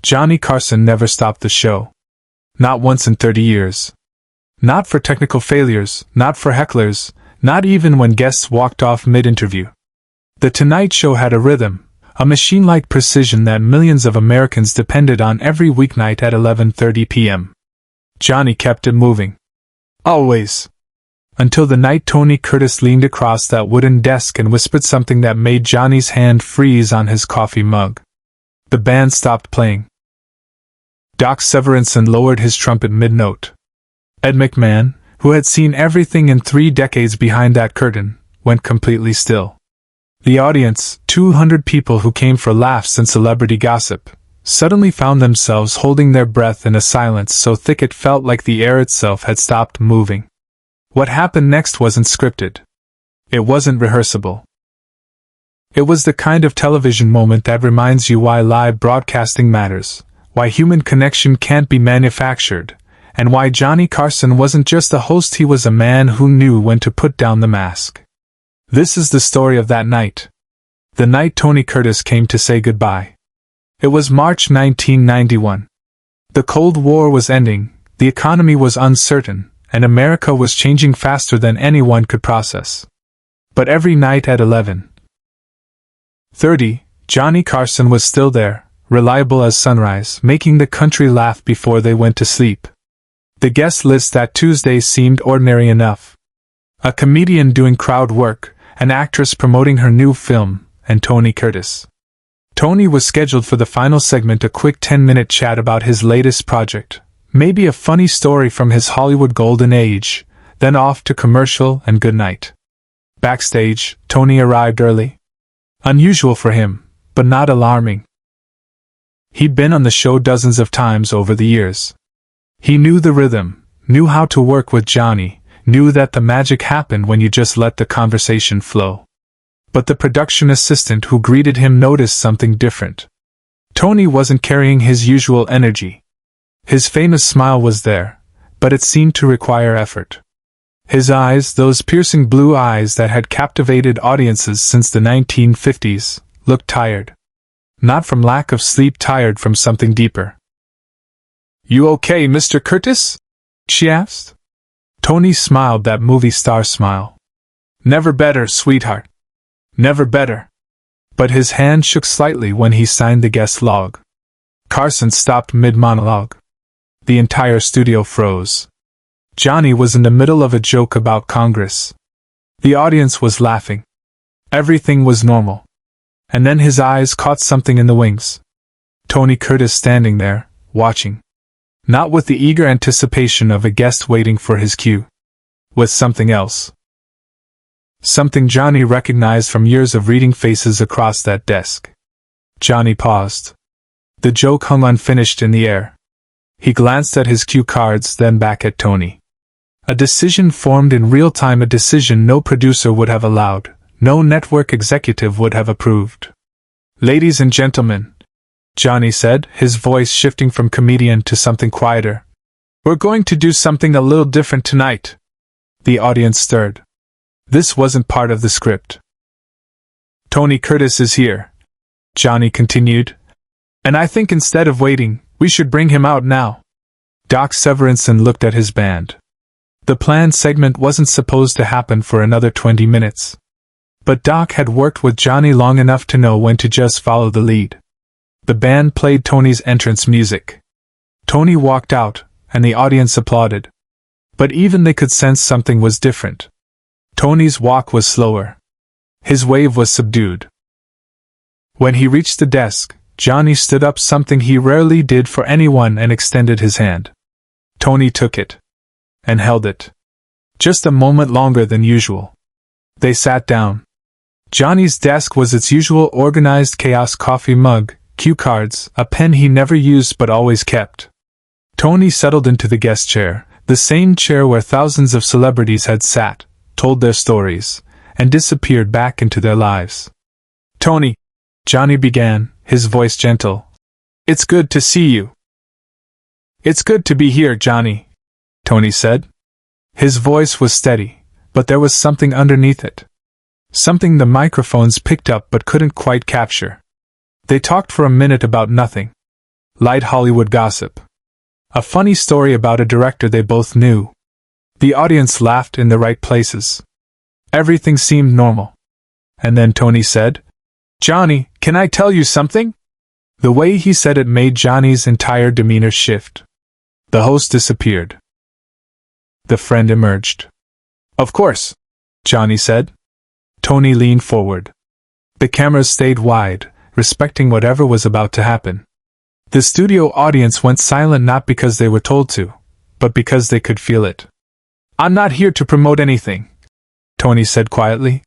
Johnny Carson never stopped the show. Not once in 30 years. Not for technical failures, not for hecklers, not even when guests walked off mid-interview. The Tonight Show had a rhythm, a machine-like precision that millions of Americans depended on every weeknight at 11:30 p.m. Johnny kept it moving. Always. Until the night Tony Curtis leaned across that wooden desk and whispered something that made Johnny's hand freeze on his coffee mug. The band stopped playing. Doc Severinsen lowered his trumpet mid-note. Ed McMahon, who had seen everything in 3 decades behind that curtain, went completely still. The audience, 200 people who came for laughs and celebrity gossip, suddenly found themselves holding their breath in a silence so thick it felt like the air itself had stopped moving. What happened next wasn't scripted. It wasn't rehearsable. It was the kind of television moment that reminds you why live broadcasting matters, why human connection can't be manufactured, and why Johnny Carson wasn't just a host, he was a man who knew when to put down the mask. This is the story of that night. The night Tony Curtis came to say goodbye. It was March 1991. The Cold War was ending, the economy was uncertain, and America was changing faster than anyone could process. But every night at 11:30, Johnny Carson was still there, reliable as sunrise, making the country laugh before they went to sleep. The guest list that Tuesday seemed ordinary enough. A comedian doing crowd work, an actress promoting her new film, and Tony Curtis. Tony was scheduled for the final segment, a quick 10-minute chat about his latest project, maybe a funny story from his Hollywood golden age, then off to commercial and good night. Backstage, Tony arrived early. Unusual for him, but not alarming. He'd been on the show dozens of times over the years. He knew the rhythm, knew how to work with Johnny, knew that the magic happened when you just let the conversation flow. But the production assistant who greeted him noticed something different. Tony wasn't carrying his usual energy. His famous smile was there, but it seemed to require effort. His eyes, those piercing blue eyes that had captivated audiences since the 1950s, looked tired. Not from lack of sleep, tired from something deeper. "You okay, Mr. Curtis?" she asked. Tony smiled that movie star smile. "Never better, sweetheart. Never better." But his hand shook slightly when he signed the guest log. Carson stopped mid-monologue. The entire studio froze. Johnny was in the middle of a joke about Congress. The audience was laughing. Everything was normal. And then his eyes caught something in the wings. Tony Curtis standing there, watching. Not with the eager anticipation of a guest waiting for his cue. With something else. Something Johnny recognized from years of reading faces across that desk. Johnny paused. The joke hung unfinished in the air. He glanced at his cue cards, then back at Tony. A decision formed in real time, a decision no producer would have allowed, no network executive would have approved. "Ladies and gentlemen," Johnny said, his voice shifting from comedian to something quieter. "We're going to do something a little different tonight." The audience stirred. This wasn't part of the script. "Tony Curtis is here," Johnny continued, "and I think instead of waiting, we should bring him out now." Doc Severinsen looked at his band. The planned segment wasn't supposed to happen for another 20 minutes. But Doc had worked with Johnny long enough to know when to just follow the lead. The band played Tony's entrance music. Tony walked out, and the audience applauded. But even they could sense something was different. Tony's walk was slower. His wave was subdued. When he reached the desk, Johnny stood up, something he rarely did for anyone, and extended his hand. Tony took it. And held it. Just a moment longer than usual. They sat down. Johnny's desk was its usual organized chaos: coffee mug, cue cards, a pen he never used but always kept. Tony settled into the guest chair, the same chair where thousands of celebrities had sat, told their stories, and disappeared back into their lives. "Tony," Johnny began, his voice gentle. "It's good to see you." "It's good to be here, Johnny," Tony said. His voice was steady, but there was something underneath it. Something the microphones picked up but couldn't quite capture. They talked for a minute about nothing. light Hollywood gossip. A funny story about a director they both knew. The audience laughed in the right places. Everything seemed normal. And then Tony said, "Johnny, can I tell you something?" The way he said it made Johnny's entire demeanor shift. The host disappeared. The friend emerged. "Of course," Johnny said. Tony leaned forward. The cameras stayed wide, respecting whatever was about to happen. The studio audience went silent not because they were told to, but because they could feel it. "I'm not here to promote anything," Tony said quietly.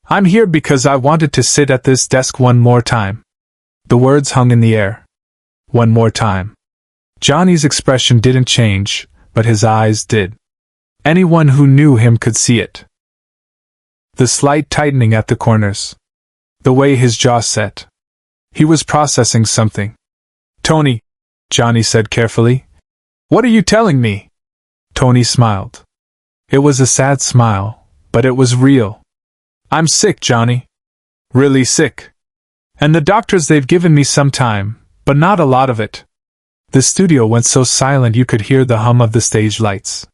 "I'm here because I wanted to sit at this desk one more time." The words hung in the air. One more time. Johnny's expression didn't change, but his eyes did. Anyone who knew him could see it. The slight tightening at the corners. The way his jaw set. He was processing something. "Tony," Johnny said carefully. "What are you telling me?" Tony smiled. It was a sad smile, but it was real. "I'm sick, Johnny. Really sick. And the doctors, they've given me some time, but not a lot of it." The studio went so silent you could hear the hum of the stage lights.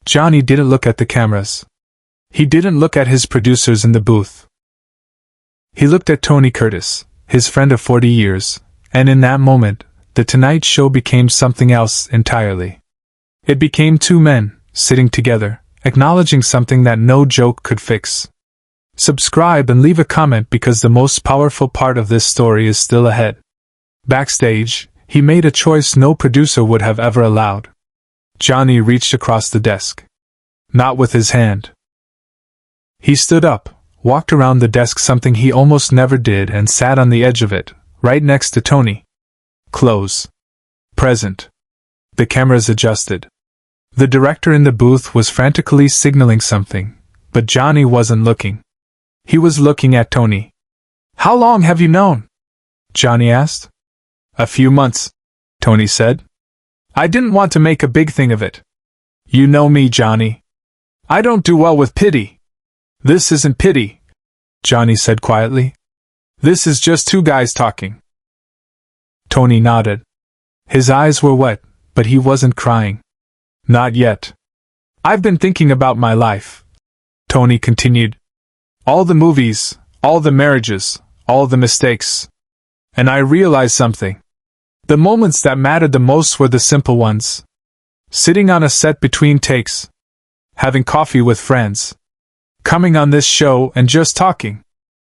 Johnny didn't look at the cameras. He didn't look at his producers in the booth. He looked at Tony Curtis, his friend of 40 years, and in that moment, The Tonight Show became something else entirely. It became two men, sitting together, acknowledging something that no joke could fix. Subscribe and leave a comment because the most powerful part of this story is still ahead. Backstage, he made a choice no producer would have ever allowed. Johnny reached across the desk. Not with his hand. He stood up, walked around the desk, something he almost never did, and sat on the edge of it, right next to Tony. Close. Present. The cameras adjusted. The director in the booth was frantically signaling something, but Johnny wasn't looking. He was looking at Tony. "How long have you known?" Johnny asked. "A few months," Tony said. "I didn't want to make a big thing of it. You know me, Johnny. I don't do well with pity." "This isn't pity," Johnny said quietly. "This is just two guys talking." Tony nodded. His eyes were wet, but he wasn't crying. "Not yet. I've been thinking about my life," Tony continued. "All the movies, all the marriages, all the mistakes. And I realized something. The moments that mattered the most were the simple ones. Sitting on a set between takes. Having coffee with friends. Coming on this show and just talking."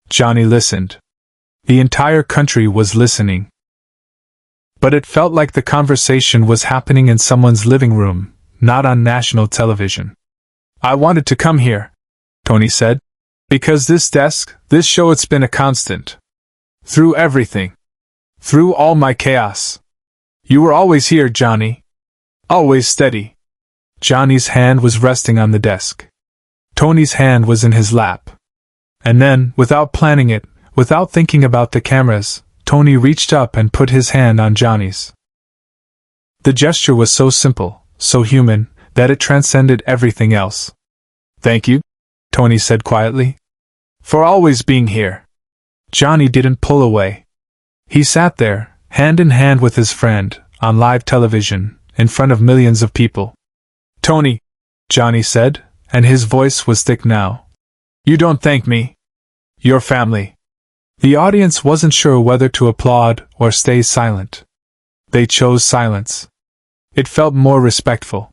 Johnny listened. The entire country was listening. But it felt like the conversation was happening in someone's living room, not on national television. "I wanted to come here," Tony said. "Because this desk, this show, it's been a constant. Through everything. Through all my chaos. You were always here, Johnny. Always steady." Johnny's hand was resting on the desk. Tony's hand was in his lap. And then, without planning it, without thinking about the cameras, Tony reached up and put his hand on Johnny's. The gesture was so simple, so human, that it transcended everything else. "Thank you," Tony said quietly. "For always being here." Johnny didn't pull away. He sat there, hand in hand with his friend, on live television, in front of millions of people. "Tony," Johnny said, and his voice was thick now. "You don't thank me. Your family." The audience wasn't sure whether to applaud or stay silent. They chose silence. It felt more respectful.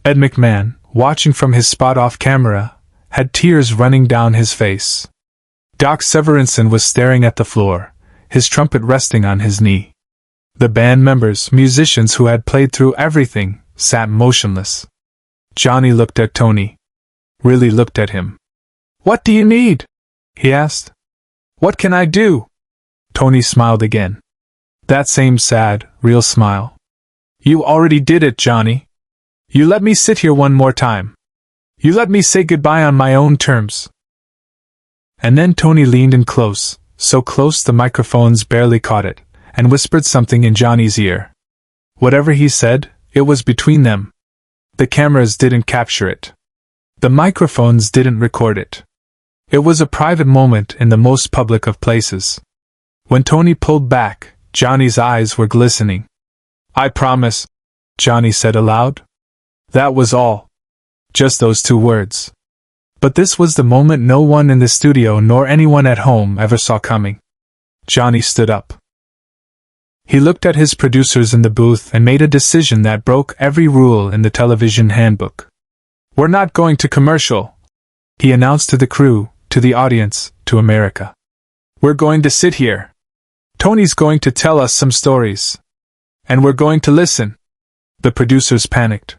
Ed McMahon, watching from his spot off camera, had tears running down his face. Doc Severinsen was staring at the floor, his trumpet resting on his knee. The band members, musicians who had played through everything, sat motionless. Johnny looked at Tony. Really looked at him. "What do you need?" he asked. "What can I do?" Tony smiled again. That same sad, real smile. "You already did it, Johnny. You let me sit here one more time. You let me say goodbye on my own terms." And then Tony leaned in close, so close the microphones barely caught it, and whispered something in Johnny's ear. Whatever he said, it was between them. The cameras didn't capture it. The microphones didn't record it. It was a private moment in the most public of places. When Tony pulled back, Johnny's eyes were glistening. "I promise," Johnny said aloud. That was all. Just those 2 words. But this was the moment no one in the studio nor anyone at home ever saw coming. Johnny stood up. He looked at his producers in the booth and made a decision that broke every rule in the television handbook. "We're not going to commercial," he announced to the crew, to the audience, to America. "We're going to sit here. Tony's going to tell us some stories. And we're going to listen." The producers panicked.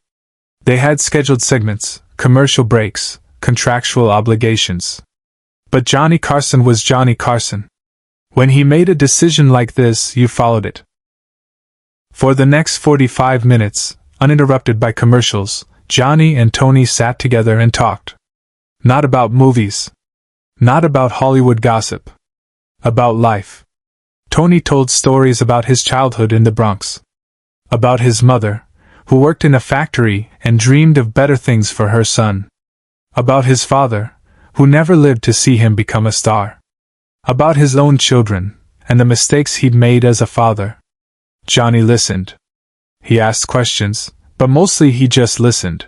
They had scheduled segments, commercial breaks, contractual obligations. But Johnny Carson was Johnny Carson. When he made a decision like this, you followed it. For the next 45 minutes, uninterrupted by commercials, Johnny and Tony sat together and talked. Not about movies. Not about Hollywood gossip. About life. Tony told stories about his childhood in the Bronx. About his mother, who worked in a factory and dreamed of better things for her son. About his father, who never lived to see him become a star. About his own children, and the mistakes he'd made as a father. Johnny listened. He asked questions, but mostly he just listened.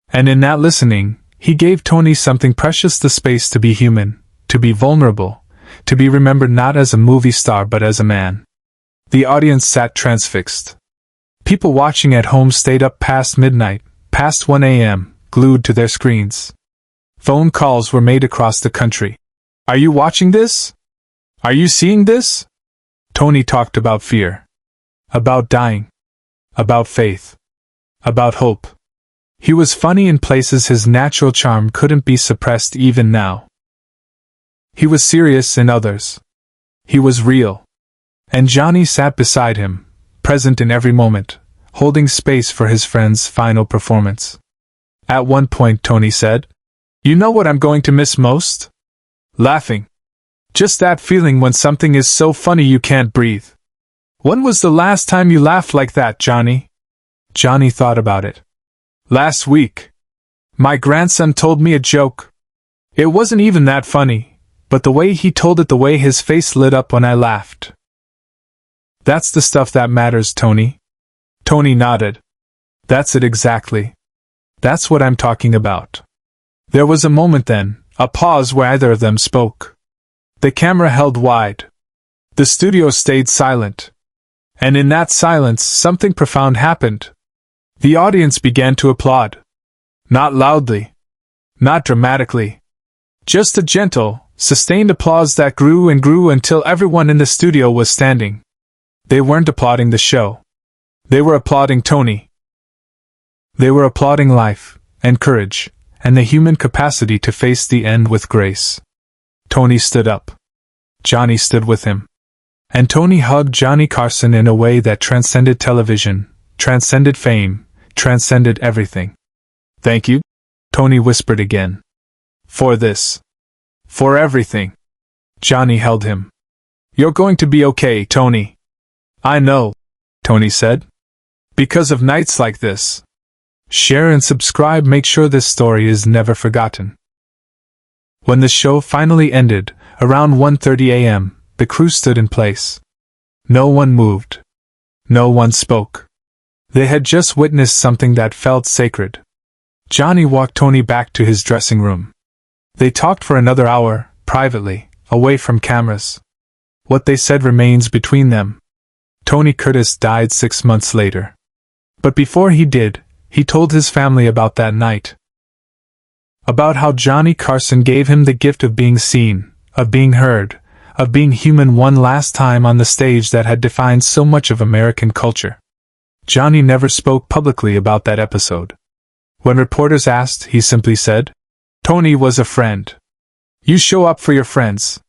And in that listening, he gave Tony something precious: the space to be human, to be vulnerable, to be remembered not as a movie star but as a man. The audience sat transfixed. People watching at home stayed up past midnight, past 1 a.m., glued to their screens. Phone calls were made across the country. "Are you watching this? Are you seeing this?" Tony talked about fear. About dying. About faith. About hope. He was funny in places his natural charm couldn't be suppressed even now. He was serious in others. He was real. And Johnny sat beside him, present in every moment, holding space for his friend's final performance. At one point Tony said, "You know what I'm going to miss most? Laughing. Just that feeling when something is so funny you can't breathe." "When was the last time you laughed like that, Johnny?" Johnny thought about it. "Last week. My grandson told me a joke. It wasn't even that funny, but the way he told it, the way his face lit up when I laughed. That's the stuff that matters, Tony." Tony nodded. "That's it exactly. That's what I'm talking about." There was a moment then, a pause where either of them spoke. The camera held wide. The studio stayed silent. And in that silence, something profound happened. The audience began to applaud. Not loudly. Not dramatically. Just a gentle, sustained applause that grew and grew until everyone in the studio was standing. They weren't applauding the show. They were applauding Tony. They were applauding life, and courage, and the human capacity to face the end with grace. Tony stood up. Johnny stood with him. And Tony hugged Johnny Carson in a way that transcended television, transcended fame, transcended everything. "Thank you," Tony whispered again. "For this. For everything." Johnny held him. "You're going to be okay, Tony." "I know," Tony said. "Because of nights like this." Share and subscribe. Make sure this story is never forgotten. When the show finally ended, around 1:30 a.m., the crew stood in place. No one moved. No one spoke. They had just witnessed something that felt sacred. Johnny walked Tony back to his dressing room. They talked for another hour, privately, away from cameras. What they said remains between them. Tony Curtis died 6 months later. But before he did, he told his family about that night. About how Johnny Carson gave him the gift of being seen, of being heard, of being human one last time on the stage that had defined so much of American culture. Johnny never spoke publicly about that episode. When reporters asked, he simply said, "Tony was a friend. You show up for your friends."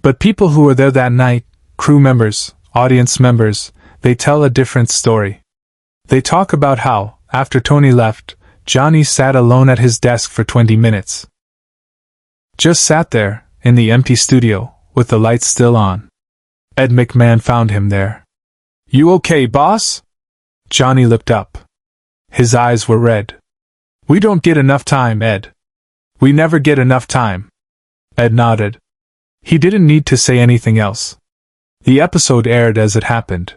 But people who were there that night, crew members, audience members, they tell a different story. They talk about how, after Tony left, Johnny sat alone at his desk for 20 minutes. Just sat there, in the empty studio, with the lights still on. Ed McMahon found him there. "You okay, boss?" Johnny looked up. His eyes were red. "We don't get enough time, Ed. We never get enough time." Ed nodded. He didn't need to say anything else. The episode aired as it happened.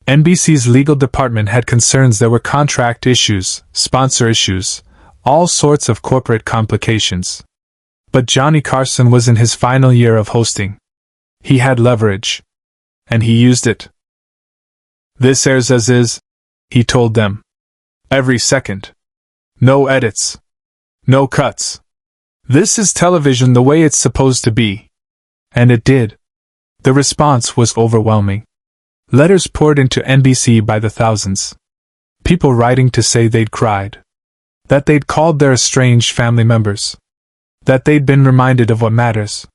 NBC's legal department had concerns there were contract issues, sponsor issues, all sorts of corporate complications. But Johnny Carson was in his final year of hosting. He had leverage. And he used it. "This airs as is," he told them. "Every second. No edits. No cuts. This is television the way it's supposed to be." And it did. The response was overwhelming. Letters poured into NBC by the thousands. People writing to say they'd cried. That they'd called their estranged family members. That they'd been reminded of what matters.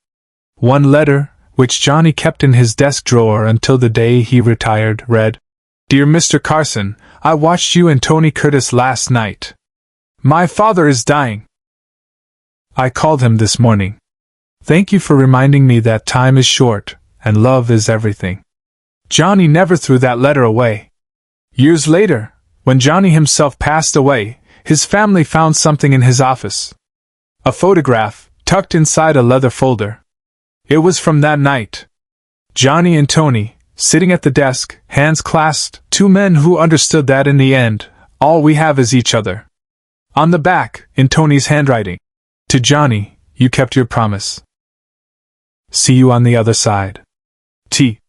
One letter, which Johnny kept in his desk drawer until the day he retired, read, "Dear Mr. Carson, I watched you and Tony Curtis last night. My father is dying. I called him this morning. Thank you for reminding me that time is short, and love is everything." Johnny never threw that letter away. Years later, when Johnny himself passed away, his family found something in his office. A photograph, tucked inside a leather folder. It was from that night. Johnny and Tony, sitting at the desk, hands clasped, two men who understood that in the end, all we have is each other. On the back, in Tony's handwriting, "To Johnny, you kept your promise. See you on the other side. T."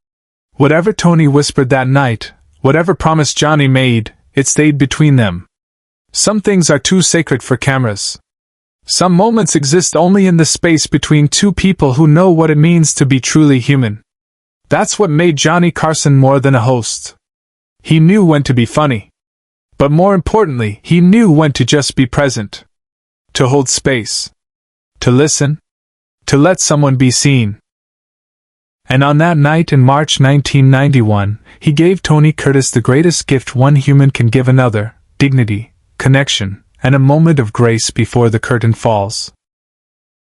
Whatever Tony whispered that night, whatever promise Johnny made, it stayed between them. Some things are too sacred for cameras. Some moments exist only in the space between two people who know what it means to be truly human. That's what made Johnny Carson more than a host. He knew when to be funny. But more importantly, he knew when to just be present. To hold space. To listen. To let someone be seen. And on that night in March 1991, he gave Tony Curtis the greatest gift one human can give another: dignity, connection, and a moment of grace before the curtain falls.